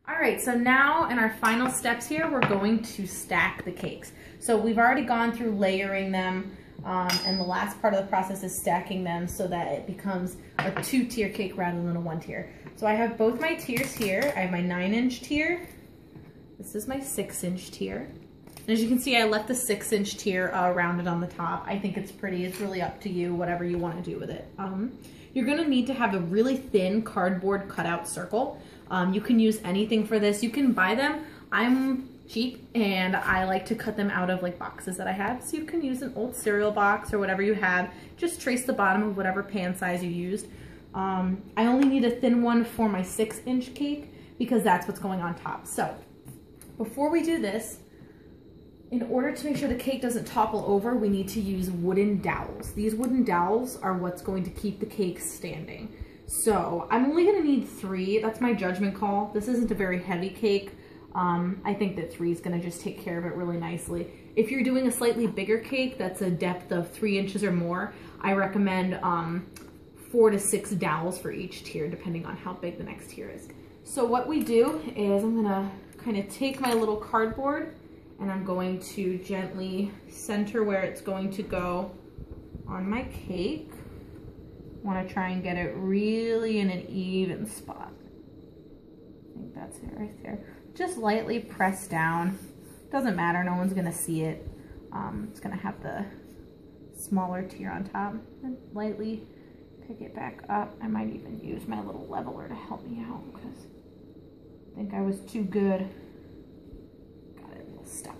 All right, so now in our final steps here, we're going to stack the cakes. So we've already gone through layering them, and the last part of the process is stacking them so that it becomes a 2-tier cake rather than a 1-tier. So I have both my tiers here. I have my 9-inch tier. This is my 6-inch tier. And as you can see, I left the 6-inch tier rounded on the top. I think it's pretty. It's really up to you, whatever you want to do with it. You're gonna need to have a really thin cardboard cutout circle. You can use anything for this. You can buy them. I'm cheap and I like to cut them out of like boxes that I have. So you can use an old cereal box or whatever you have. Just trace the bottom of whatever pan size you used. I only need a thin one for my 6-inch cake because that's what's going on top. So before we do this, in order to make sure the cake doesn't topple over, we need to use wooden dowels. These wooden dowels are what's going to keep the cake standing. So I'm only gonna need 3. That's my judgment call. This isn't a very heavy cake. I think that 3 is gonna just take care of it really nicely. If you're doing a slightly bigger cake that's a depth of 3 inches or more, I recommend 4 to 6 dowels for each tier, depending on how big the next tier is. So what we do is I'm gonna kind of take my little cardboard and I'm going to gently center where it's going to go on my cake. I want to try and get it really in an even spot. I think that's it right there. Just lightly press down. Doesn't matter, no one's gonna see it. It's gonna have the smaller tier on top. And lightly pick it back up. I might even use my little leveler to help me out because I think I was too good. Got it a little stuck,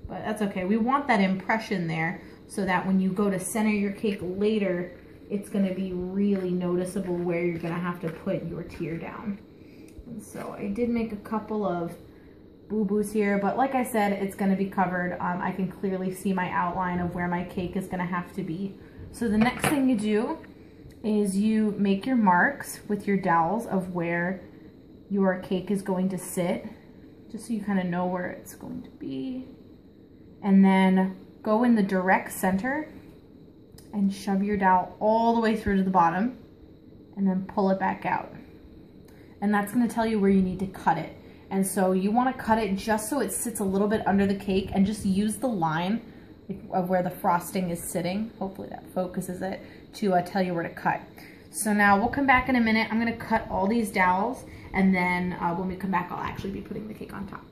but that's okay. We want that impression there so that when you go to center your cake later, it's gonna be really noticeable where you're gonna have to put your tier down. And so I did make a couple of boo-boos here, but like I said, it's gonna be covered. I can clearly see my outline of where my cake is gonna have to be. So the next thing you do is you make your marks with your dowels of where your cake is going to sit, just so you kind of know where it's going to be. And then go in the direct center and shove your dowel all the way through to the bottom and then pull it back out. And that's gonna tell you where you need to cut it. And so you wanna cut it just so it sits a little bit under the cake and just use the line of where the frosting is sitting. Hopefully that focuses it to tell you where to cut. So now we'll come back in a minute. I'm gonna cut all these dowels and then when we come back, I'll actually be putting the cake on top.